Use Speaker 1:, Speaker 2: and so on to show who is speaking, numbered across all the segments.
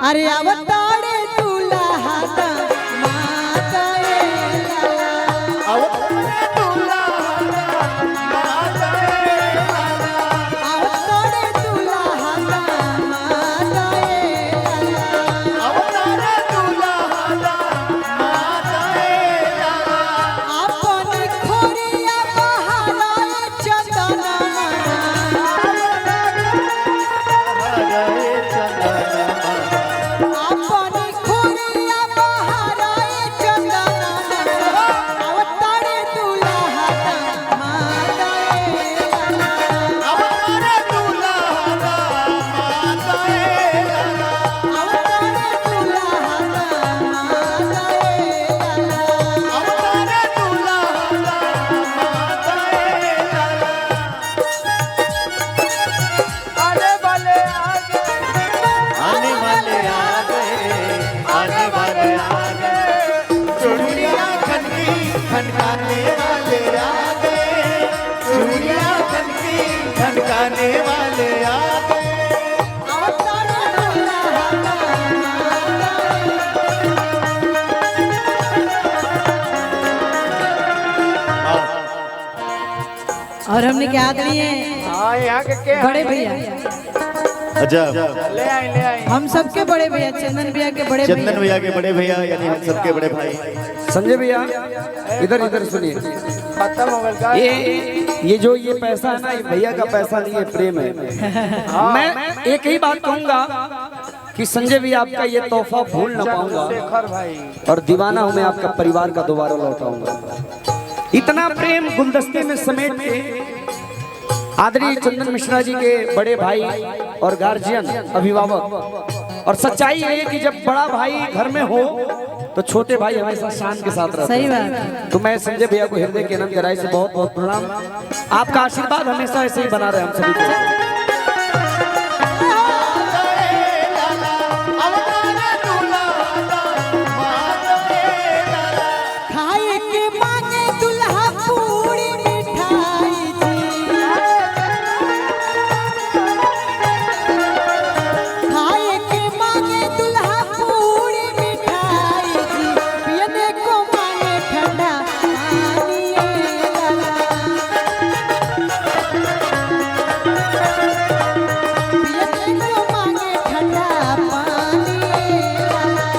Speaker 1: अरे अवतारे दुल्हा दा माता ए लाला
Speaker 2: अवतारे दुल्हा दा माता ए लाला
Speaker 1: अवतारे दुल्हा दा माता ए लाला
Speaker 2: अवतारे दुल्हा दा माता ए लाला
Speaker 1: अपन खोरिया बहारा चंदना
Speaker 2: हरे चंदन
Speaker 1: अपन खोरिया बहारा चंदना अवतारे दुल्हा दा माता ए लाला
Speaker 2: अवतारे दुल्हा दा माता ए लाला
Speaker 1: अवतारे दुल्हा दा माता ए लाला
Speaker 2: अवतारे दुल्हा दा माता ए लाला आने वाले आ गए आने वाले आ गए आने वाले आ गए चूड़ियां खनकी खनकाने वाले आ गए चूड़ियां खनकी खनकाने वाले आ गए
Speaker 1: अवतारे दुल्हा दा और हमने क्या आदरणीय
Speaker 2: हाँ यहाँ के
Speaker 1: बड़े भैया
Speaker 3: अच्छा
Speaker 2: ले आए
Speaker 1: हम सबके बड़े भैया चंदन भैया के बड़े
Speaker 3: चंदन
Speaker 1: भैया
Speaker 3: भैया के बड़े भैया यानी हम सबके बड़े भाई
Speaker 4: संजय भैया इधर इधर सुनिए।
Speaker 2: खत्म हो गया
Speaker 4: ये जो ये पैसा है ना, ये भैया का पैसा नहीं है, प्रेम है। मैं एक ही बात कहूंगा कि संजय भैया आपका ये तोहफा भूल ना पाऊंगा
Speaker 2: शेखर भाई
Speaker 4: और दीवाना हूं मैं आपका परिवार का दोबारा लौटाऊंगा। इतना प्रेम गुलदस्ते में समेट के आदरणीय चंदन मिश्रा जी के बड़े भाई और गार्जियन अभिभावक, और सच्चाई है कि जब बड़ा भाई घर में हो तो छोटे भाई हमेशा शान के साथ रहते
Speaker 1: सही
Speaker 4: हैं।
Speaker 1: बात
Speaker 4: तो मैं संजय भैया को हृदय के अनंत गहराई से बहुत बहुत प्रणाम। आपका आशीर्वाद हमेशा ऐसे ही बना रहे हम सभी को।
Speaker 1: खाए के मांगे दुल्हा पूरी मिठाई जी खाए के मांगे दुल्हा पूरी मिठाई जी पीने को मांगे ठंडा पानी ए लाला पीने को मांगे ठंडा पानी ए लाला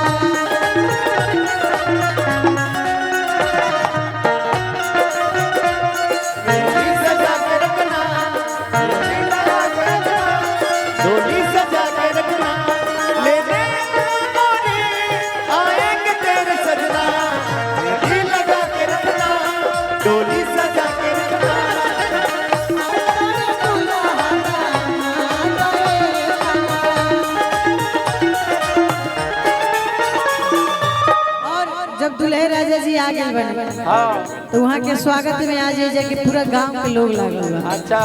Speaker 2: डोली सजा के रखना लेने मोरे आएंगे तेरे सजना मेहंदी लगा के रखना डोली सजा के रखना
Speaker 1: और जब दुल्हे राजा जी आगे बने तो वहाँ के स्वागत में आज ये कि पूरा गांव के लोग लागल बा।
Speaker 2: अच्छा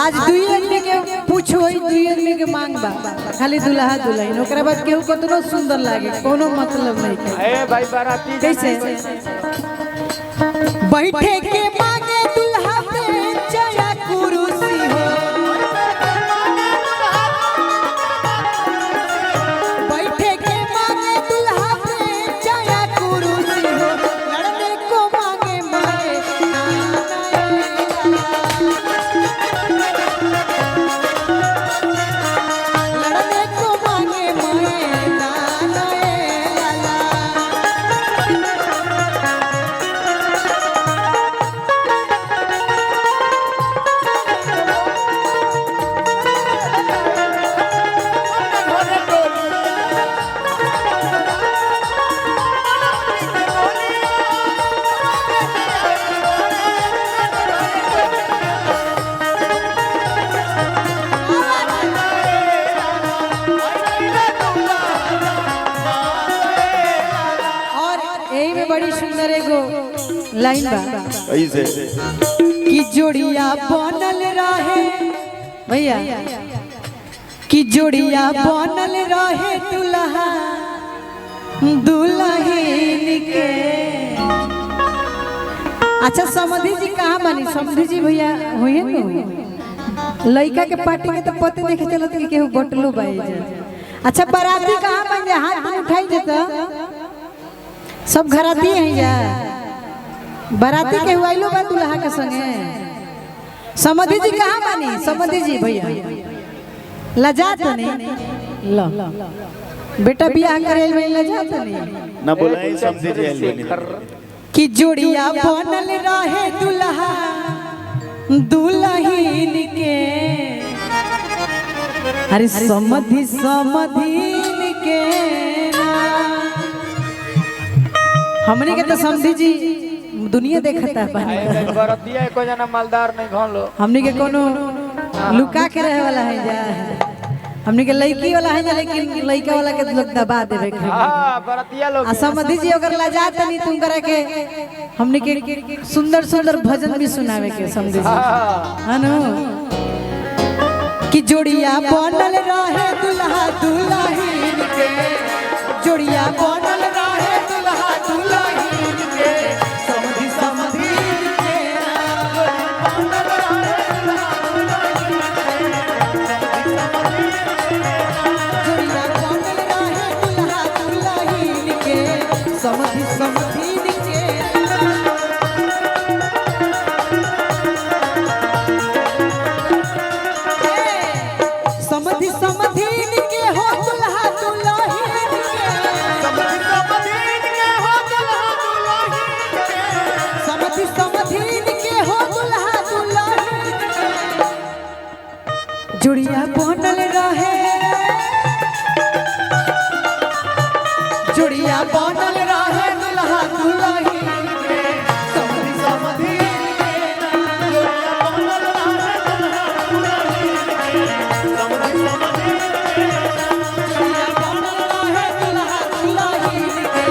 Speaker 1: आज दुई आदमी के पूछो दुई आदमी के मांग बा खाली दुल्हा दुल्हन ओकरा बाद केहू कतनो सुंदर लागे कोनो मतलब नहीं के
Speaker 2: ए भाई बाराती
Speaker 1: कैसे बैठे के मांगे दुल्हा पे जया कुर्सी हो बैठे के मांगे दुल्हा पे जया कुर्सी हो लड़ने को मांगे मांगे नाना ए लाला लड़ने को मांगे मांगे नाना ए लाला और यही में बड़ी सुंदर एगो लाइन बा
Speaker 3: ऐसे
Speaker 1: कि जोड़िया बनल रहे भैया कि जोड़िया बनल रहे दुल्हा दुल्हन के। अच्छा समधी जी कहाँ बनी? समधी जी भैया हुए न लड़का के पार्टी के तो पते देखे चलत कि केहू बटलो बाई जा अच्छा बाराती कहाँ बन जाए हाथ में उठाई देता सब घराती हैं जा बाराती के हुआइलो बा दुल्हा के संगे समधि जी कहाँ बानी समधि जी भैया लजात नहीं लो बेटा बियाह करे में लजात नहीं
Speaker 3: ना बोलाई समझे जी
Speaker 1: कि जोड़िया बनल रहे दुल्हा दुल्हीन के अरे समधि समधीन के हमने के तो समझी जी दुनिया देखता है
Speaker 2: बरतिया को जना मालदार नहीं घन लो
Speaker 1: हमने के कोनो लुका के रहे वाला है जा हमने के लड़की वाला है जा लेकिन लड़का वाला के लोग दबा देवे के
Speaker 2: हां बरतिया लोग
Speaker 1: आ समझी जी अगर लजात नहीं तुम करे के हमने के सुंदर सुंदर भजन भी सुनावे के समझी जी है ना कि जोड़िया बनल रहे दुल्हा दुल्हीन के जोड़िया बनल रहे दुल्हा दुल्हीन के समधि समधीन के बनल रहे जोड़िया बनल रहे दुल्हा दुल्हीन के समधि समधीन के समधि समधीन के हो दुल्हा दुल्हीन के समधि समधीन के हो दुल्हा दुल्हीन के जुड़िया बनल रहे जुड़िया बनल रहे दुल्हा दुल्हीन के समधि समधीन के जुड़िया बनल रहे दुल्हा दुल्हीन के समधि समधीन के जुड़िया बनल रहे दुल्हा दुल्हीन के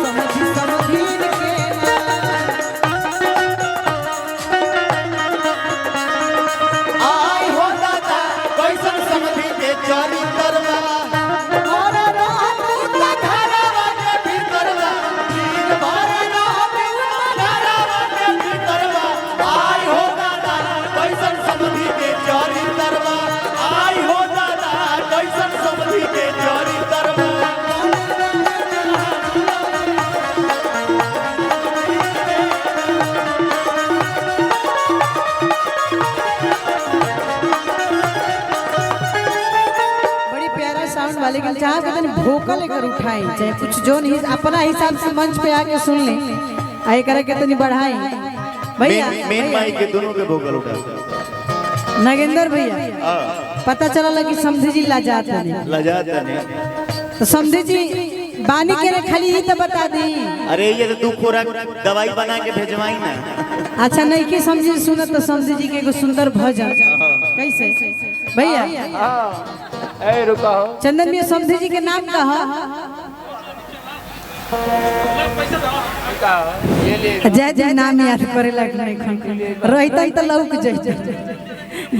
Speaker 1: समधि समधीन के
Speaker 2: आई हो दादा कैसन समधि के चरी करवा
Speaker 1: और रात का
Speaker 2: घरवा के भीतरवा दिन भर रहबे घरवा के भीतरवा आई हो दादा कैसन समधि के चरी करवा आई हो दादा कैसन समधि के चरी करवा
Speaker 1: बड़ी प्यारा साउंड वाले के चाहे तो तनी भोकल लेकर उठाई चाहे कुछ जो नहीं अपना हिसाब से मंच पे आके सुन ले आए करे के तनी बढ़ाई भैया
Speaker 3: मेन माई के दोनों के भोकल उठा
Speaker 1: नागेंद्र भैया पता चला कि समझी जी लाजात नहीं
Speaker 3: लजाता नहीं
Speaker 1: तो समझी जी बानी के रे खाली ही तो बता दी
Speaker 3: अरे ये तो तू खोराक दवाई बना के भेजवाई ना
Speaker 1: अच्छा नहीं कि समझी सुनत तो समझी जी के एगो सुंदर भजन कैसे भैया
Speaker 2: हां ए रुको
Speaker 1: चंदन भैया समझी जी के नाम का
Speaker 2: ये ले
Speaker 1: जय जय नाम याद करे लग नहीं रहता तो लौक जैसे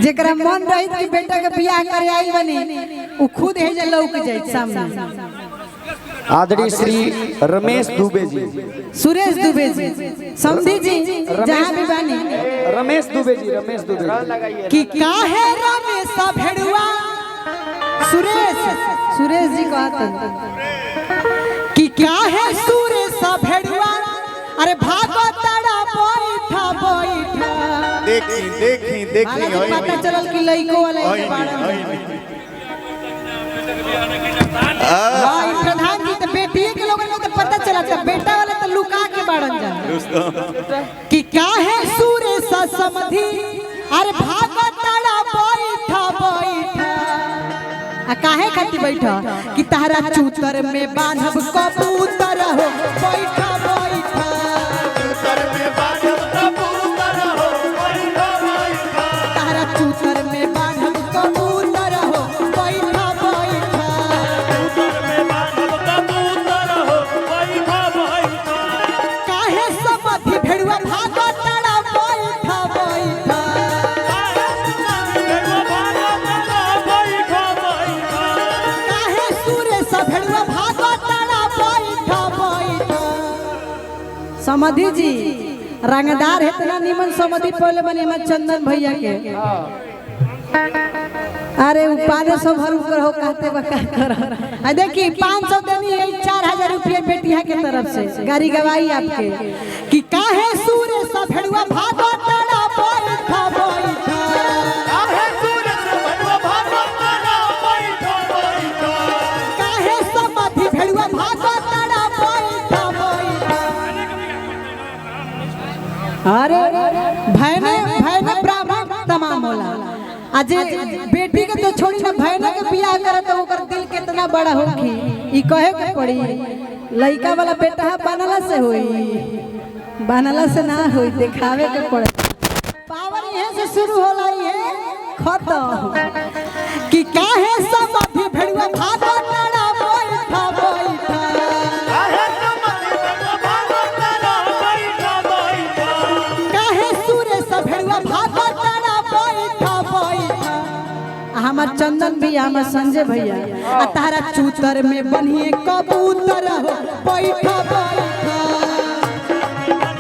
Speaker 1: जेकरा मन रही कि बेटा के बियाह करे आई बनी उ खुद है जे लौक जाए सामने
Speaker 4: आदरणीय श्री रमेश दुबे जी
Speaker 1: सुरेश दुबे जी समझी जी जहां भी बानी
Speaker 4: रमेश दुबे जी
Speaker 1: कि काहे रमेश भेड़ुआ सुरेश जी कहते कि काहे सुरेश भेड़ुआ अरे भागो तड़ा बैठा बैठा
Speaker 3: देखी
Speaker 1: पता चलल कि लइको वाला है हां प्रधान जी तो बेटिए के लोगन को तो पता चला था बेटा वाला तो लुका के बाड़न जा कि काहे सुरेश समधि अरे भागो तड़ा बैठा बैठा आ काहे खाती बैठा कि तारा चूतर में बांधब कबूतर हो बैठा बैठा
Speaker 2: चूतर में बांधब कबूतर हो बैठा बैठा
Speaker 1: तारा चूतर में बांधब कबूतर हो बैठा बैठा
Speaker 2: चूतर में बांधब कबूतर हो बैठा बैठा
Speaker 1: काहे समधि भेड़ुआ भागो तड़ा बैठा बैठा काहे सुरेश भेड़ुआ भागो तड़ा बैठा बैठा समधि जी रंगदार इतना निमन समधि पहले बने हम चंदन भैया के अरे 500 भर करो कहते बका करो। देखिए 500 देनी है 4000 रुपये बेटिया के तरफ से गाड़ी गवाई आपके कि काहे सूर्य सा भेड़ुआ भागो तड़ा बैठा बैठा
Speaker 2: काहे सूरज बनवा भागो तारा बैठो बैठो
Speaker 1: काहे समाधि भेड़ुआ भागो तड़ा बैठा बैठा। अरे भैने ब्राह्मण तमाम होला आज बेटी के तो छोड़ी ना भैने के बियाह करे तो ओकर दिल कितना बड़ा होखी ई कहे के पड़ी लइका वाला बेटा बनला से होई बनला से ना होई दिखावे के पड़े पावर यहीं से शुरू होला है खत्म कि काहे सब अभी भेड़ुआ भागो तड़ा बैठा बैठा
Speaker 2: काहे समाधि बनवा भागो तारा बैठो बैठो
Speaker 1: काहे सूर्य सब भेड़ुआ भागो तड़ा बैठा बैठा। हमार चंदन भैया हमार संजय भैया आ तारा चूतर में बनिए कबूतर हो बैठा बैठा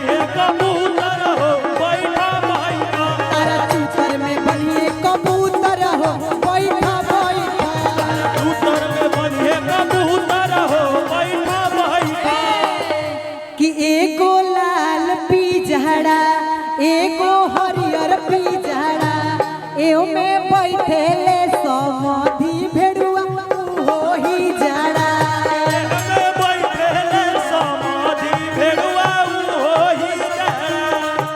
Speaker 2: ये कबूतर हो बैठा बैठा
Speaker 1: तारा चूतर में बनिए कबूतर हो बैठा बैठा।
Speaker 2: कबूतर में बनिए कबूतर हो बैठा बैठा
Speaker 1: कि एगो लाल पिजड़ा एगो हरियर पिजड़ा एओ में बैठे ले समाधि भेड़ुआ हो ही जड़ा
Speaker 2: हमें बैठे ले समाधि भेड़ुआ हो ही जड़ा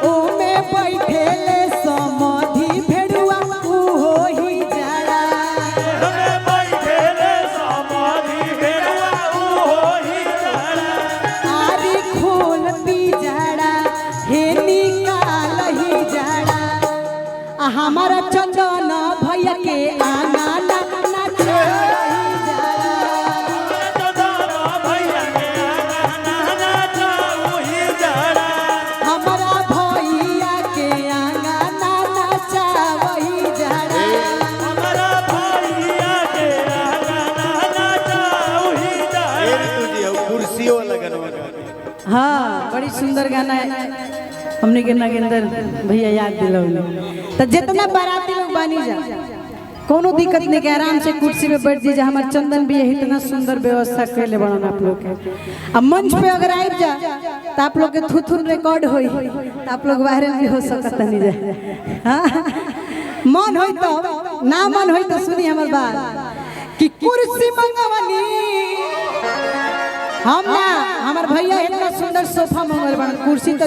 Speaker 1: ओ में बैठे ले समाधि भेड़ुआ हो ही जड़ा।
Speaker 2: हमें बैठे ले समाधि भेड़ुआ हो ही जड़ा
Speaker 1: आरी खोल पिजड़ा हे निकाल ही जड़ा हमारा चंदन भैया के आंगन नाचे ही जड़ा
Speaker 2: दादा भैया के आंगन नाचा ही जड़ा
Speaker 1: हमारा भैया के आंगन नाचा वही जड़ा।
Speaker 2: हमारा भैया के आंगन नाचा ही जड़ा
Speaker 3: कुर्सियों लगन
Speaker 1: हाँ बड़ी सुंदर गाना है हमने के नगेंद्र भैया याद दिलौले तो जितना बाराती लोग बनी जा कोनो दिक्कत नहीं के आराम से कुर्सी में बैठ दीजिए। हमारे चंदन भी इतना सुंदर व्यवस्था कैले बनन आप लोग के। अब मंच पे अगर आइब जा तो आप लोग के थुथुन रिकॉर्ड होई तो आप लोग वायरल भी हो सकता नहीं जाए। हाँ मन होई तो ना मन होई तो सुनी हमार बात कि कुर्सी मंगवनी हम ना हमार भैया इतना सुंदर सोफा मंगल बन कुर्सी तो